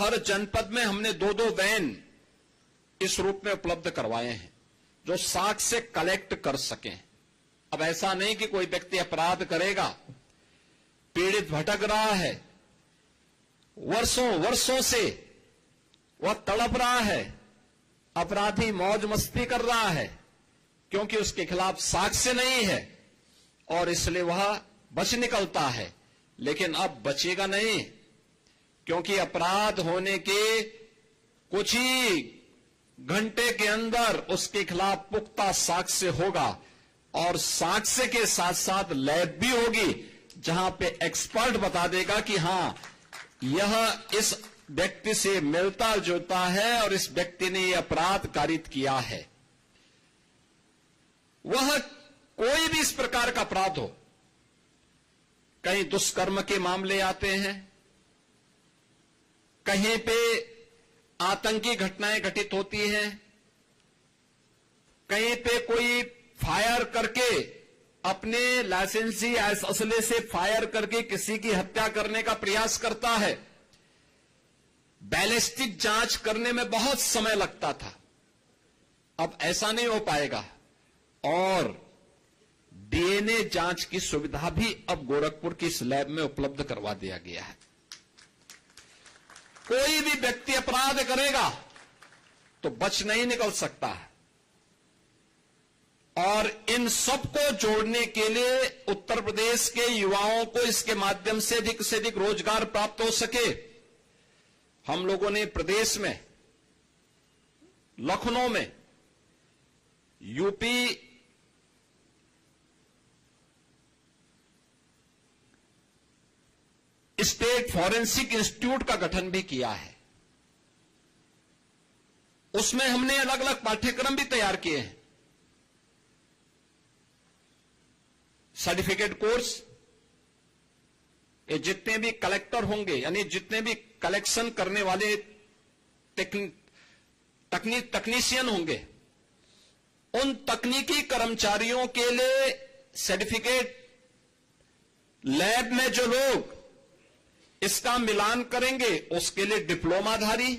हर जनपद में हमने 2-2 वैन इस रूप में उपलब्ध करवाए हैं जो साक्ष्य कलेक्ट कर सकें। अब ऐसा नहीं कि कोई व्यक्ति अपराध करेगा, पीड़ित भटक रहा है, वर्षों से वह तड़प रहा है, अपराधी मौज मस्ती कर रहा है क्योंकि उसके खिलाफ साक्ष्य नहीं है और इसलिए वह बच निकलता है, लेकिन अब बचेगा नहीं क्योंकि अपराध होने के कुछ ही घंटे के अंदर उसके खिलाफ पुख्ता साक्ष्य होगा और साक्ष्य के साथ साथ लैब भी होगी जहां पे एक्सपर्ट बता देगा कि हां यह इस व्यक्ति से मिलता जुलता है और इस व्यक्ति ने यह अपराध कारित किया है। वह कोई भी इस प्रकार का अपराध हो, कहीं दुष्कर्म के मामले आते हैं, कहीं पे आतंकी घटनाएं घटित होती हैं, कहीं पे कोई फायर करके अपने लाइसेंसी असले से फायर करके किसी की हत्या करने का प्रयास करता है। बैलिस्टिक जांच करने में बहुत समय लगता था, अब ऐसा नहीं हो पाएगा और डीएनए जांच की सुविधा भी अब गोरखपुर की इस लैब में उपलब्ध करवा दिया गया है। कोई भी व्यक्ति अपराध करेगा तो बच नहीं निकल सकता है और इन सबको जोड़ने के लिए उत्तर प्रदेश के युवाओं को इसके माध्यम से अधिक रोजगार प्राप्त हो सके, हम लोगों ने प्रदेश में लखनऊ में यूपी स्टेट फॉरेंसिक इंस्टीट्यूट का गठन भी किया है। उसमें हमने अलग अलग पाठ्यक्रम भी तैयार किए हैं, सर्टिफिकेट कोर्स। ये जितने भी कलेक्टर होंगे यानी जितने भी कलेक्शन करने वाले तकनीशियन होंगे, उन तकनीकी कर्मचारियों के लिए सर्टिफिकेट लैब में जो लोग इसका मिलान करेंगे उसके लिए डिप्लोमाधारी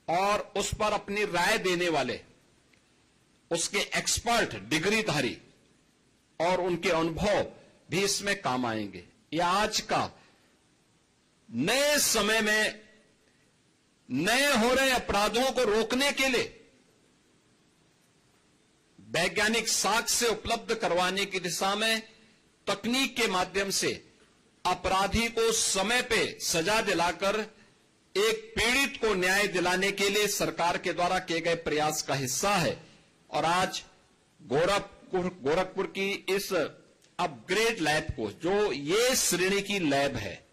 और उस पर अपनी राय देने वाले उसके एक्सपर्ट डिग्रीधारी और उनके अनुभव भी इसमें काम आएंगे। यह आज का नए समय में नए हो रहे अपराधों को रोकने के लिए वैज्ञानिक साक्ष्य उपलब्ध करवाने की दिशा में तकनीक के माध्यम से अपराधी को समय पे सजा दिलाकर एक पीड़ित को न्याय दिलाने के लिए सरकार के द्वारा किए गए प्रयास का हिस्सा है। और आज गोरखपुर की इस अपग्रेड लैब को, जो ये श्रेणी की लैब है,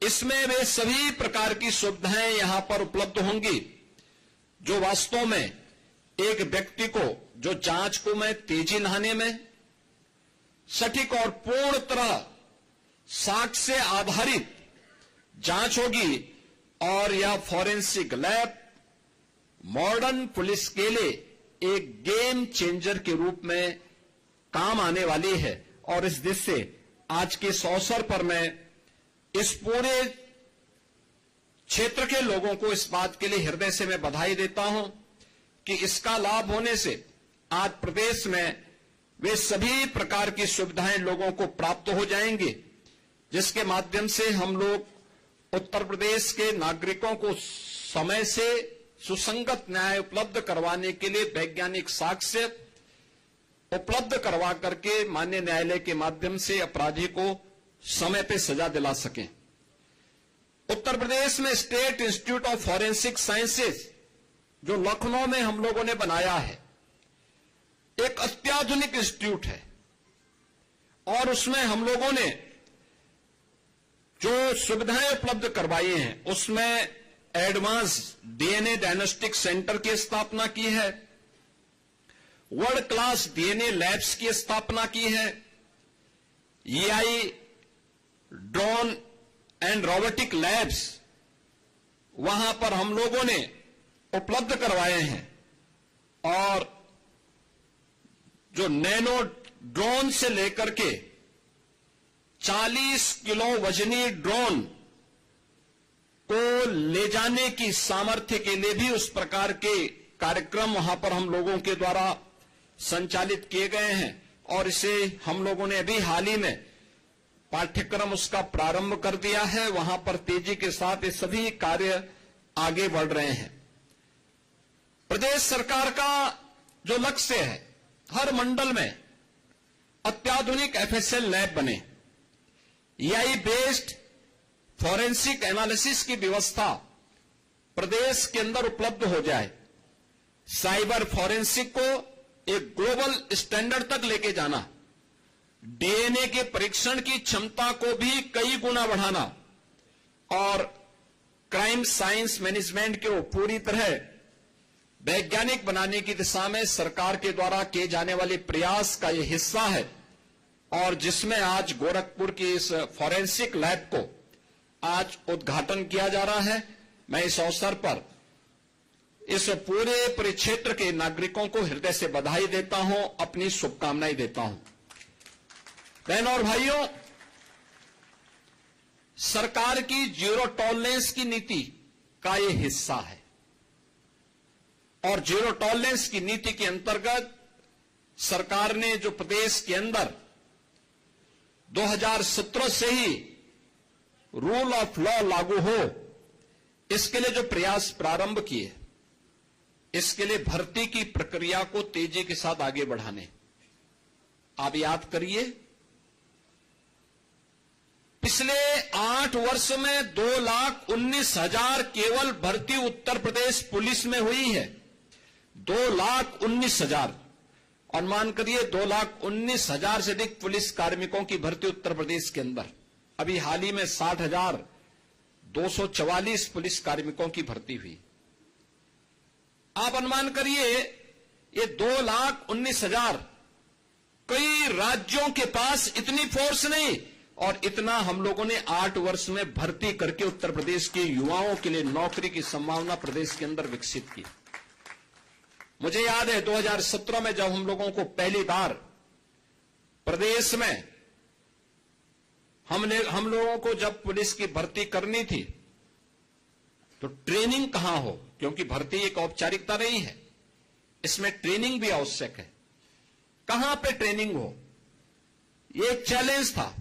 इसमें वे सभी प्रकार की सुविधाएं यहां पर उपलब्ध होंगी जो वास्तव में एक व्यक्ति को, जो जांच को में तेजी लाने में, सटीक और पूर्ण तरह साक्ष्य आधारित जांच होगी और यह फॉरेंसिक लैब मॉडर्न पुलिस के लिए एक गेम चेंजर के रूप में काम आने वाली है। और इस दृष्टि से आज के इस अवसर पर मैं इस पूरे क्षेत्र के लोगों को इस बात के लिए हृदय से मैं बधाई देता हूं कि इसका लाभ होने से आज प्रदेश में वे सभी प्रकार की सुविधाएं लोगों को प्राप्त हो जाएंगी, जिसके माध्यम से हम लोग उत्तर प्रदेश के नागरिकों को समय से सुसंगत न्याय उपलब्ध करवाने के लिए वैज्ञानिक साक्ष्य उपलब्ध करवा करके माननीय न्यायालय के माध्यम से अपराधी को समय पे सजा दिला सकें। उत्तर प्रदेश में state institute of forensic sciences जो लखनऊ में हम लोगों ने बनाया है, एक अत्याधुनिक इंस्टीट्यूट है और उसमें हम लोगों ने जो सुविधाएं उपलब्ध करवाई हैं उसमें एडवांस डीएनए डायग्नोस्टिक सेंटर की स्थापना की है, वर्ल्ड क्लास डीएनए लैब्स की स्थापना की है, AI drone and robotic labs वहां पर हम लोगों ने उपलब्ध करवाए हैं और जो नैनो ड्रोन से लेकर के 40 किलो वजनी ड्रोन को ले जाने की सामर्थ्य के लिए भी उस प्रकार के कार्यक्रम वहां पर हम लोगों के द्वारा संचालित किए गए हैं और इसे हम लोगों ने अभी हाल ही में पाठ्यक्रम उसका प्रारंभ कर दिया है। वहां पर तेजी के साथ ये सभी कार्य आगे बढ़ रहे हैं। प्रदेश सरकार का जो लक्ष्य है, हर मंडल में अत्याधुनिक एफएसएल लैब बने, एआई बेस्ड फॉरेंसिक एनालिसिस की व्यवस्था प्रदेश के अंदर उपलब्ध हो जाए, साइबर फॉरेंसिक को एक ग्लोबल स्टैंडर्ड तक लेके जाना, डीएनए के परीक्षण की क्षमता को भी कई गुना बढ़ाना और क्राइम साइंस मैनेजमेंट को पूरी तरह वैज्ञानिक बनाने की दिशा में सरकार के द्वारा किए जाने वाले प्रयास का यह हिस्सा है। और जिसमें आज गोरखपुर की इस फॉरेंसिक लैब को आज उद्घाटन किया जा रहा है। मैं इस अवसर पर इस पूरे परिक्षेत्र के नागरिकों को हृदय से बधाई देता हूं, अपनी शुभकामनाएं देता हूं। बहनों और भाइयों, सरकार की जीरो टॉलरेंस की नीति का यह हिस्सा है और जीरो टॉलरेंस की नीति के अंतर्गत सरकार ने जो प्रदेश के अंदर 2017 से ही रूल ऑफ लॉ लागू हो, इसके लिए जो प्रयास प्रारंभ किए, इसके लिए भर्ती की प्रक्रिया को तेजी के साथ आगे बढ़ाने। आप याद करिए, पिछले 8 वर्ष में 2,19,000 केवल भर्ती उत्तर प्रदेश पुलिस में हुई है। 2,19,000 और मान करिए 2,19,000 से अधिक पुलिस कार्मिकों की भर्ती उत्तर प्रदेश के अंदर। अभी हाल ही में 60,244 पुलिस कार्मिकों की भर्ती हुई। आप अनुमान करिए, ये 2,19,000, कई राज्यों के पास इतनी फोर्स नहीं और इतना हम लोगों ने 8 वर्ष में भर्ती करके उत्तर प्रदेश के युवाओं के लिए नौकरी की संभावना प्रदेश के अंदर विकसित की। मुझे याद है 2017 में जब हम लोगों को पहली बार प्रदेश में हम लोगों को जब पुलिस की भर्ती करनी थी तो ट्रेनिंग कहां हो, क्योंकि भर्ती एक औपचारिकता नहीं है, इसमें ट्रेनिंग भी आवश्यक है। कहां पे ट्रेनिंग हो, ये एक चैलेंज था।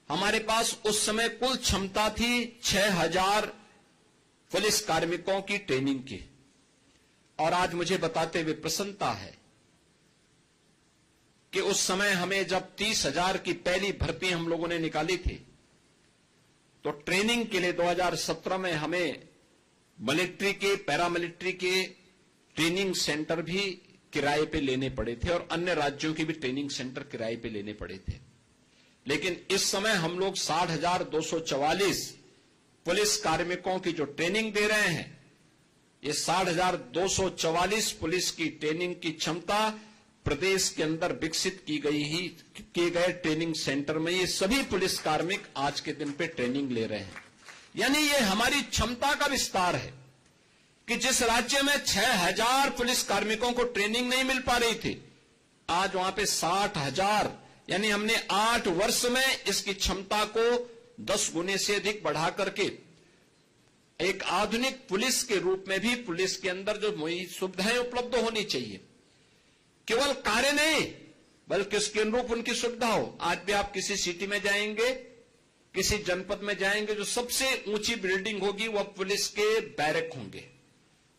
हमारे पास उस समय कुल क्षमता थी 6,000 पुलिस कार्मिकों की ट्रेनिंग की और आज मुझे बताते हुए प्रसन्नता है कि उस समय हमें जब 30,000 की पहली भर्ती हम लोगों ने निकाली थी तो ट्रेनिंग के लिए 2017 में हमें मिलिट्री के, पैरामिलिट्री के ट्रेनिंग सेंटर भी किराए पे लेने पड़े थे और अन्य राज्यों के भी ट्रेनिंग सेंटर किराए पे लेने पड़े थे। लेकिन इस समय हम लोग 60,244 पुलिस कार्मिकों की जो ट्रेनिंग दे रहे हैं, ये 60,244 पुलिस की ट्रेनिंग की क्षमता प्रदेश के अंदर विकसित किए गए ट्रेनिंग सेंटर में ये सभी पुलिस कार्मिक आज के दिन पे ट्रेनिंग ले रहे हैं। यानी ये हमारी क्षमता का विस्तार है कि जिस राज्य में 6,000 पुलिस कार्मिकों को ट्रेनिंग नहीं मिल पा रही थी, आज वहां पे 60,000, यानी हमने 8 वर्ष में इसकी क्षमता को 10 गुने से अधिक बढ़ा करके एक आधुनिक पुलिस के रूप में भी पुलिस के अंदर जो सुविधाएं उपलब्ध होनी चाहिए, केवल कार्य नहीं बल्कि उसके अनुरूप उनकी सुविधा हो। आज भी आप किसी सिटी में जाएंगे, किसी जनपद में जाएंगे, जो सबसे ऊंची बिल्डिंग होगी वह पुलिस के बैरक होंगे,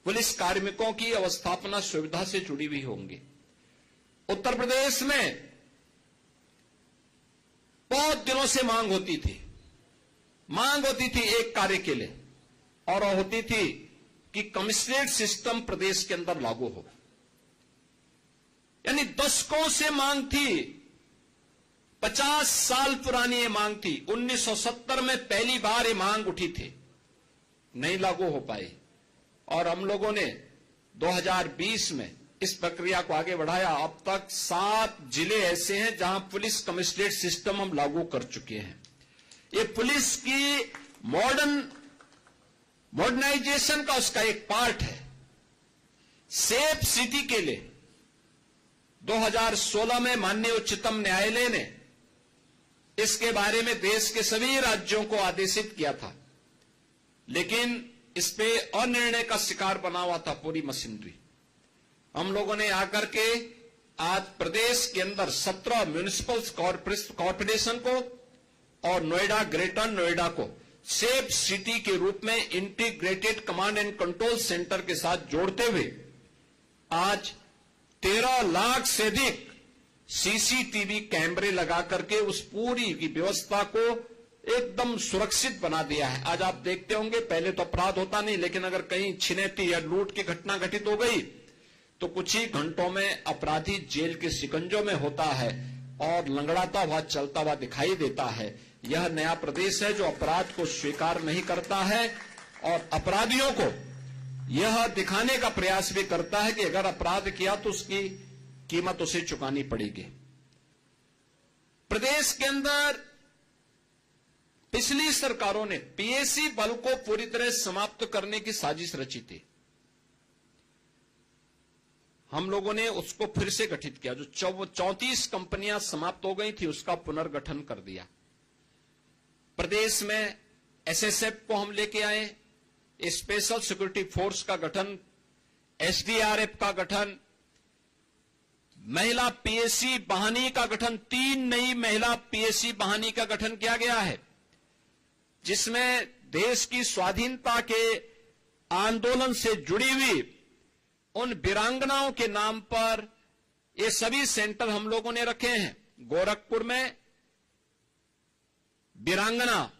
पुलिस कार्मिकों की अवस्थापना सुविधा से जुड़ी हुई होंगी। उत्तर प्रदेश में बहुत दिनों से मांग होती थी एक कार्य के लिए, और होती थी कि कमिश्नरेट सिस्टम प्रदेश के अंदर लागू हो। यानी दशकों से मांग थी, 50 साल पुरानी ये मांग थी। 1970 में पहली बार ये मांग उठी थी, नहीं लागू हो पाई और हम लोगों ने 2020 में इस प्रक्रिया को आगे बढ़ाया। अब तक 7 जिले ऐसे हैं जहां पुलिस कमिश्नरेट सिस्टम हम लागू कर चुके हैं। ये पुलिस की मॉडर्नाइजेशन का उसका एक पार्ट है। सेफ सिटी के लिए 2016 में माननीय उच्चतम न्यायालय ने इसके बारे में देश के सभी राज्यों को आदेशित किया था लेकिन इस पे अनिर्णय का शिकार बना हुआ था पूरी मशीनरी। हम लोगों ने आकर के आज प्रदेश के अंदर 17 म्युनिसिपल कॉर्पोरेशन को और नोएडा, ग्रेटर नोएडा को सेफ सिटी के रूप में integrated command and control centre के साथ जोड़ते हुए आज 13 लाख से अधिक सीसीटीवी कैमरे लगा करके उस पूरी की व्यवस्था को एकदम सुरक्षित बना दिया है। आज आप देखते होंगे, पहले तो अपराध होता नहीं, लेकिन अगर कहीं छिनैती या लूट की घटना घटित हो गई तो कुछ ही घंटों में अपराधी जेल के शिकंजों में होता है और लंगड़ाता हुआ चलता हुआ दिखाई देता है। यह नया प्रदेश है जो अपराध को स्वीकार नहीं करता है और अपराधियों को यह दिखाने का प्रयास भी करता है कि अगर अपराध किया तो उसकी कीमत उसे चुकानी पड़ेगी। प्रदेश के अंदर पिछली सरकारों ने पीएसी बल को पूरी तरह समाप्त करने की साजिश रची थी। हम लोगों ने उसको फिर से गठित किया। जो 34 कंपनियां समाप्त हो गई थी उसका पुनर्गठन कर दिया। प्रदेश में एसएसएफ को हम लेके आए, स्पेशल सिक्योरिटी फोर्स का गठन, एसडीआरएफ का गठन, महिला पीएसी बहानी का गठन, 3 नई महिला पीएसी बहानी का गठन किया गया है, जिसमें देश की स्वाधीनता के आंदोलन से जुड़ी हुई उन वीरांगनाओं के नाम पर ये सभी सेंटर हम लोगों ने रखे हैं। गोरखपुर में वीरांगना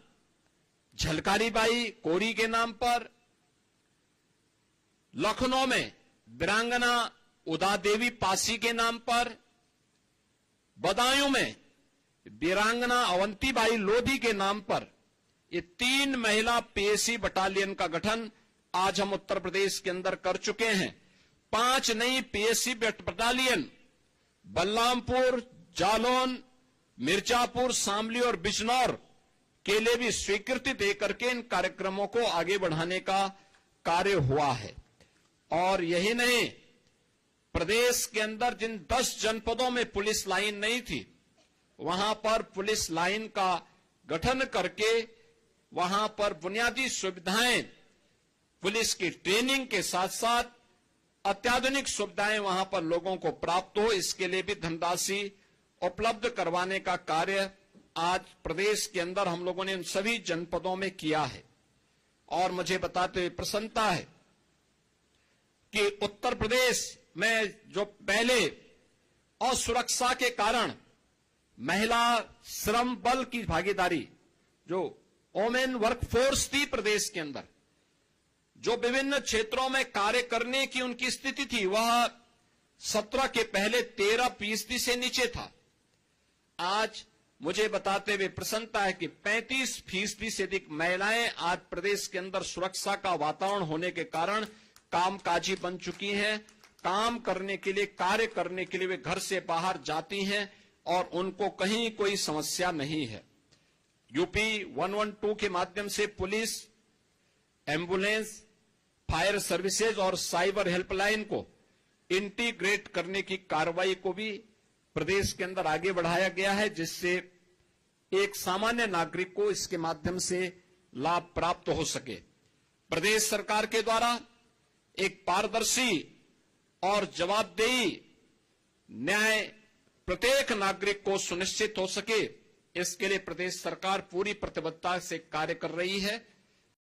झलकारी बाई कोरी के नाम पर, लखनऊ में वीरांगना उदा देवी पासी के नाम पर, बदायूं में वीरांगना अवंतीबाई लोधी के नाम पर ये 3 महिला पीएसी बटालियन का गठन आज हम उत्तर प्रदेश के अंदर कर चुके हैं। 5 नई पीएसी बटालियन बलरामपुर, जालौन, मिर्जापुर, शामली और बिजनौर के लिए भी स्वीकृति देकर के इन कार्यक्रमों को आगे बढ़ाने का कार्य हुआ है। और यही नहीं, प्रदेश के अंदर जिन 10 जनपदों में पुलिस लाइन नहीं थी वहां पर पुलिस लाइन का गठन करके वहां पर बुनियादी सुविधाएं, पुलिस की ट्रेनिंग के साथ साथ अत्याधुनिक सुविधाएं वहां पर लोगों को प्राप्त हो, इसके लिए भी धनराशि उपलब्ध करवाने का कार्य आज प्रदेश के अंदर हम लोगों ने इन सभी जनपदों में किया है। और मुझे बताते हुए प्रसन्नता है कि उत्तर प्रदेश में जो पहले असुरक्षा के कारण महिला श्रम बल की भागीदारी, जो वोमेन वर्कफोर्स थी प्रदेश के अंदर, जो विभिन्न क्षेत्रों में कार्य करने की उनकी स्थिति थी, वह 17 के पहले 13% से नीचे था। आज मुझे बताते हुए प्रसन्नता है कि 35% से अधिक महिलाएं आज प्रदेश के अंदर सुरक्षा का वातावरण होने के कारण कामकाजी बन चुकी हैं। काम करने के लिए, कार्य करने के लिए वे घर से बाहर जाती हैं और उनको कहीं कोई समस्या नहीं है। यूपी 112 के माध्यम से पुलिस, एम्बुलेंस, फायर सर्विसेज और साइबर हेल्पलाइन को इंटीग्रेट करने की कार्रवाई को भी प्रदेश के अंदर आगे बढ़ाया गया है, जिससे एक सामान्य नागरिक को इसके माध्यम से लाभ प्राप्त हो सके। प्रदेश सरकार के द्वारा एक पारदर्शी और जवाबदेही न्याय प्रत्येक नागरिक को सुनिश्चित हो सके, इसके लिए प्रदेश सरकार पूरी प्रतिबद्धता से कार्य कर रही है।